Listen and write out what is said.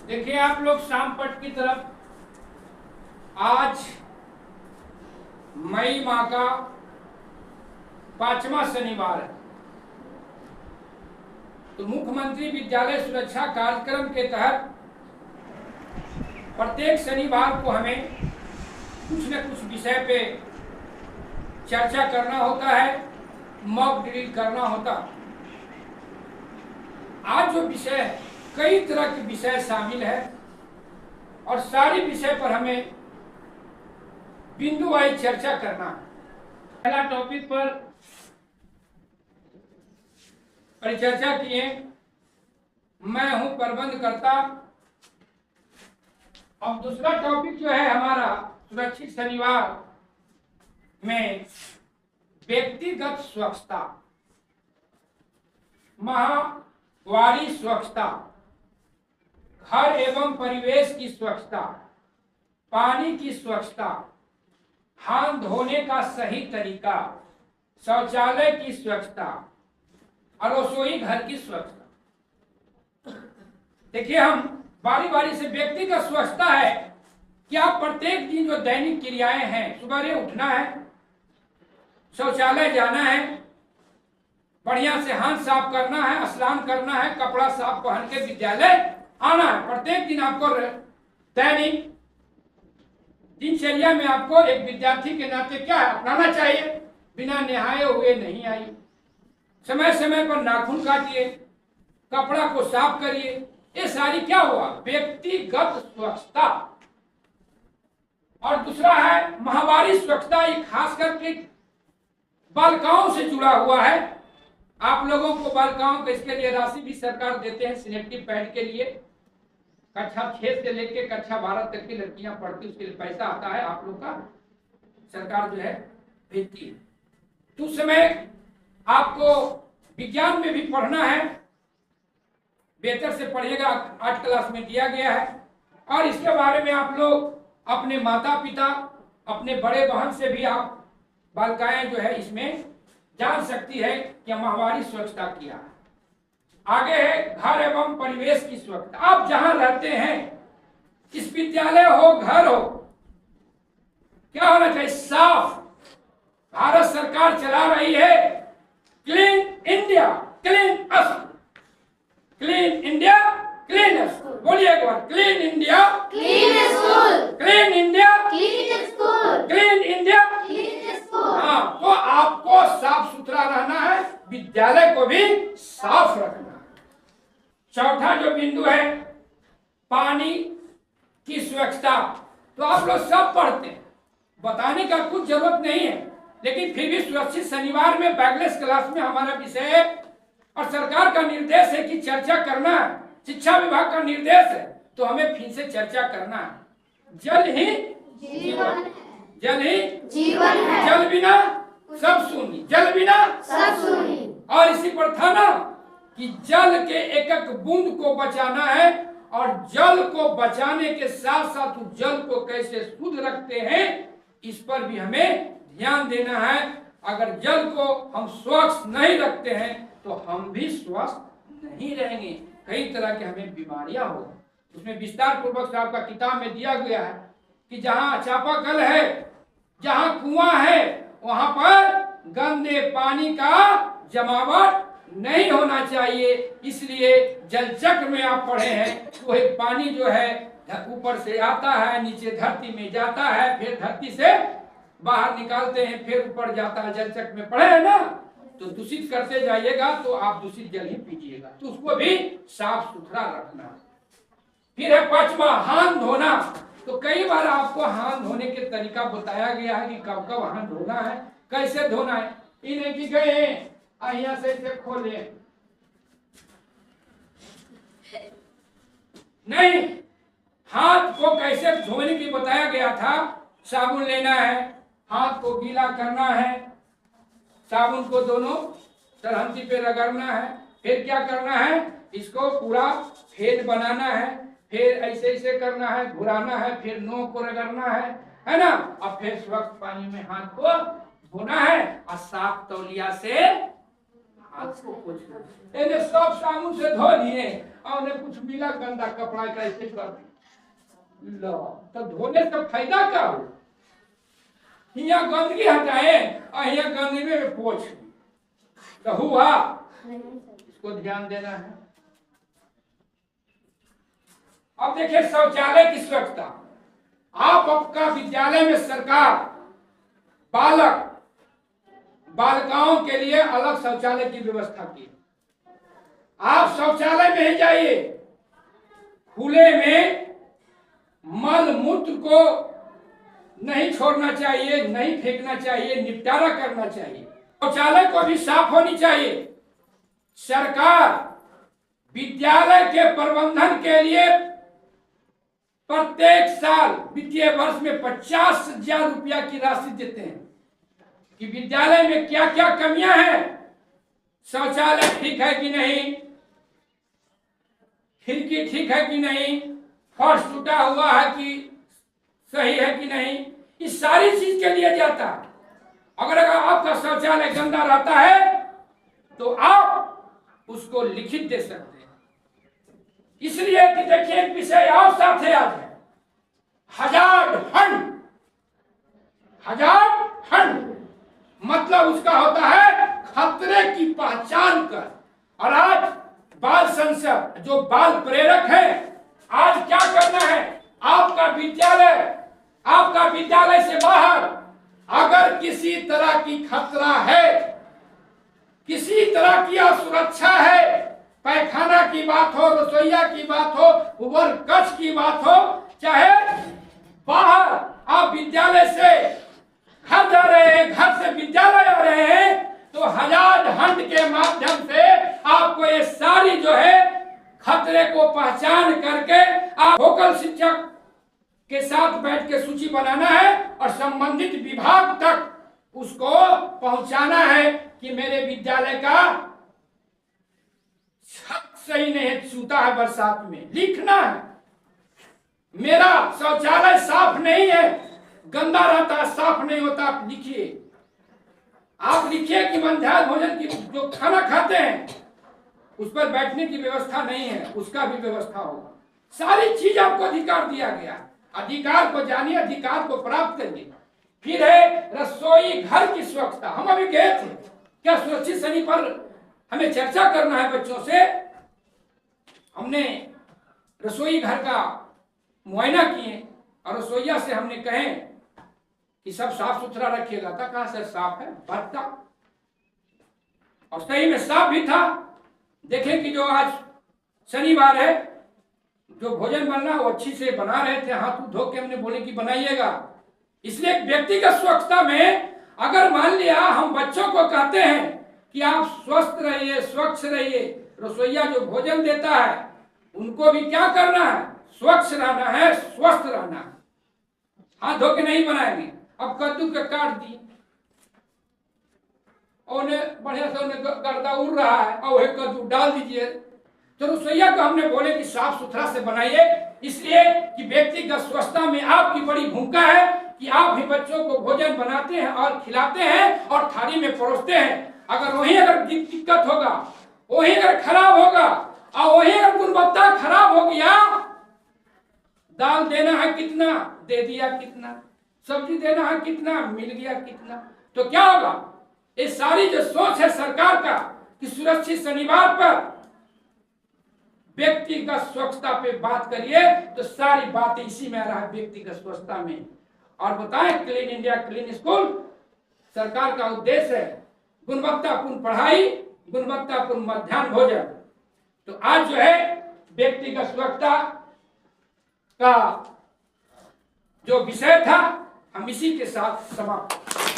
देखिए आप लोग शाम पट की तरफ, आज मई माह का 5वां शनिवार है। तो मुख्यमंत्री विद्यालय सुरक्षा कार्यक्रम के तहत प्रत्येक शनिवार को हमें कुछ न कुछ विषय पे चर्चा करना होता है, मॉक ड्रिल करना होता। आज जो विषय है, कई तरह के विषय शामिल है और सारी विषय पर हमें बिंदुवाइज चर्चा करना है। पहला टॉपिक पर परिचर्चा किए, मैं हूं प्रबंधकर्ता। अब दूसरा टॉपिक जो है हमारा सुरक्षित शनिवार में व्यक्तिगत स्वच्छता, माहवारी स्वच्छता, घर एवं परिवेश की स्वच्छता, पानी की स्वच्छता, हाथ धोने का सही तरीका, शौचालय की स्वच्छता और रसोई घर की स्वच्छता। देखिए, हम बारी बारी से व्यक्तिगत स्वच्छता है कि आप प्रत्येक दिन जो दैनिक क्रियाएं हैं, सुबह उठना है, शौचालय जाना है, बढ़िया से हाथ साफ करना है, स्नान करना है, कपड़ा साफ पहन के विद्यालय आना है। प्रत्येक दिन आपको दैनिक दिनचर्या में आपको एक विद्यार्थी के नाते क्या है अपनाना चाहिए। बिना नहाए हुए नहीं आई, समय समय पर नाखून काटिए, कपड़ा को साफ करिए। ये सारी क्या हुआ, व्यक्तिगत स्वच्छता। और दूसरा है माहवारी स्वच्छता। ये खास करके बालिकाओं से जुड़ा हुआ है। आप लोगों को बालिकाओं को इसके लिए राशि भी सरकार देते हैं, सैनिटरी पैड के लिए। कक्षा 6 से लेकर कक्षा 12 तक की लड़कियां पढ़ती, उसके लिए पैसा आता है, आप लोग का सरकार जो है भेजती है। तो उस समय आपको विज्ञान में भी पढ़ना है, बेहतर से पढ़िएगा, 8 क्लास में दिया गया है। और इसके बारे में आप लोग अपने माता पिता, अपने बड़े बहन से भी आप बालिकाएं जो है इसमें जान सकती है कि माहवारी स्वच्छता किया है। आगे है घर एवं परिवेश की स्वच्छता। आप जहां रहते हैं, इस विद्यालय हो, घर हो, क्या होना चाहिए, साफ। भारत सरकार चला रही है clean India, clean school, clean India, clean school. बोलिए एक बार, clean India, clean school, clean India, clean school, clean India, clean school. हाँ, तो आपको साफ सुथरा रहना है, विद्यालय को भी साफ रखना है। चौथा जो बिंदु है पानी की स्वच्छता। तो आप लोग सब पढ़ते हैं, बताने का कुछ जरूरत नहीं है, लेकिन फिर भी सुरक्षित शनिवार में बैकलेस क्लास में हमारा विषय है और सरकार का निर्देश है कि चर्चा करना है, शिक्षा विभाग का निर्देश है, तो हमें फिर से चर्चा करना है। जल ही जीवन है, जल ही जीवन है, जल बिना सब शून्य, जल बिना सब शून्य। और इसी पर था ना कि जल के एक एक बूंद को बचाना है, और जल को बचाने के साथ साथ उस जल को कैसे शुद्ध रखते हैं, इस पर भी हमें ध्यान देना है। अगर जल को हम स्वच्छ नहीं रखते हैं तो हम भी स्वस्थ नहीं रहेंगे, कई तरह के हमें बीमारियां हो। उसमें विस्तार पूर्वक से आपका किताब में दिया गया है कि जहां चापाकल है, जहां कुआं है, वहां पर गंदे पानी का जमावट नहीं होना चाहिए। इसलिए जल चक्र में आप पढ़े हैं, तो एक पानी जो है ऊपर से आता है, नीचे धरती में जाता है, फिर धरती से बाहर निकालते हैं, फिर ऊपर जाता है। जल चक्र में पढ़े हैं ना, तो दूषित करते जाइएगा तो आप दूषित जल ही पीजिएगा, तो उसको भी साफ सुथरा रखना। फिर है 5वां हाथ धोना। तो कई बार आपको हाथ धोने के तरीका बताया गया है कि कब कब हाथ धोना है, कैसे धोना है। इन्हें की गए यहाँ से इसे खोले नहीं, हाथ को कैसे धोने की बताया गया था। साबुन लेना है, हाथ को गीला करना है, साबुन को दोनों सरहंती पे रगड़ना है, फिर क्या करना है, इसको पूरा फेद बनाना है, फिर ऐसे ऐसे करना है, घुराना है, फिर नोक को रगड़ना है ना। अब फिर स्वच्छ पानी में हाथ को धोना है और साफ तौलिया से हाथ को पोंछना। सब साबुन से धो लिए और उन्हें कुछ मिला गंदा कपड़ा कैसे कर लो, तो धोने से फायदा क्या हो? यहाँ गंदगी हटाए और यहाँ गंदगी में पोछ, तो हुआ। इसको ध्यान देना है। अब देखिए शौचालय की स्वच्छता। आप आपका विद्यालय में सरकार बालक बालिकाओं के लिए अलग शौचालय की व्यवस्था की। आप शौचालय में ही जाइए, खुले में मल मूत्र को नहीं छोड़ना चाहिए, नहीं फेंकना चाहिए, निपटारा करना चाहिए। शौचालय को भी साफ होनी चाहिए। सरकार विद्यालय के प्रबंधन के लिए प्रत्येक साल वित्तीय वर्ष में 50,000 रुपया की राशि देते हैं कि विद्यालय में क्या क्या कमियां हैं, शौचालय ठीक है कि नहीं, खिड़की ठीक है कि नहीं, फर्श टूटा हुआ है कि सही है कि नहीं, इस सारी चीज के लिए जाता है। अगर आपका शौचालय गंदा रहता है तो आप उसको लिखित दे सकते हैं। इसलिए कि देखिए एक विषय और साथ है आज है, हजार मतलब उसका होता है खतरे की पहचान कर। और आज बाल संसद जो बाल प्रेरक है, आज क्या करना है, आपका विद्यालय से बाहर अगर किसी तरह की खतरा है, किसी तरह की असुरक्षा है, पैखाना की बात हो, रसोईया की बात हो, उबर कच्छ की बात हो, चाहे बाहर आप विद्यालय से घर जा रहे हैं, घर से विद्यालय आ रहे हैं, तो हजार हंड के माध्यम से आपको ये सारी जो है खतरे को पहचान करके आप लोकल शिक्षक के साथ बैठ के सूची बनाना है और संबंधित विभाग तक उसको पहुंचाना है कि मेरे विद्यालय का छत सही नहीं है, चूता है बरसात में, लिखना है। मेरा शौचालय साफ नहीं है, गंदा रहता है, साफ नहीं होता, आप लिखिए। आप लिखिए कि मध्याह्न भोजन की जो खाना खाते हैं उस पर बैठने की व्यवस्था नहीं है, उसका भी व्यवस्था होगा। सारी चीज आपको अधिकार दिया गया। अधिकार को जानिए, अधिकार को प्राप्त करिए। फिर है रसोई घर की स्वच्छता। हम अभी गए थे, क्या सुरक्षित शनि पर हमें चर्चा करना है बच्चों से। हमने रसोई घर का मुआयना किए और रसोईया से हमने कहे कि सब साफ सुथरा रखिएगा। था कहाँ सर साफ है, बात था, और सही में साफ भी था। देखें कि जो आज शनिवार है, जो भोजन बनना वो अच्छी से बना रहे थे, हाथ धो के हमने बोले कि बनाइएगा। इसलिए व्यक्तिगत स्वच्छता में अगर मान लिया हम बच्चों को कहते हैं कि आप स्वस्थ रहिए, स्वच्छ रहिए, रसोईया जो भोजन देता है उनको भी क्या करना है, स्वच्छ रहना है, स्वस्थ रहना है, हाथ धो के नहीं बनाएंगे। अब कद्दू के काट दी, उन्हें बढ़िया से उन्हें गर्दा उड़ रहा है और वही कद्दू डाल दीजिए। तो रसोईया को हमने बोले कि साफ सुथरा से बनाइए, इसलिए कि व्यक्तिगत स्वच्छता में आपकी बड़ी भूमिका है कि आप ही बच्चों को भोजन बनाते हैं और खिलाते हैं और थाली में परोसते हैं। अगर वही अगर दिक्कत होगा, वही अगर खराब होगा और वही अगर गुणवत्ता खराब हो गया, दाल देना है कितना, दे दिया कितना, सब्जी देना है कितना, मिल गया कितना, तो क्या होगा। ये सारी जो सोच है सरकार का कि सुरक्षित शनिवार पर व्यक्तिगत स्वच्छता पे बात करिए, तो सारी बातें इसी में आ रहा है, व्यक्तिगत स्वच्छता में। और बताएं क्लीन इंडिया क्लीन स्कूल सरकार का उद्देश्य है गुणवत्तापूर्ण पढ़ाई, गुणवत्तापूर्ण मध्याह्न भोजन। तो आज जो है व्यक्तिगत स्वच्छता का जो विषय था, हम इसी के साथ समाप्त।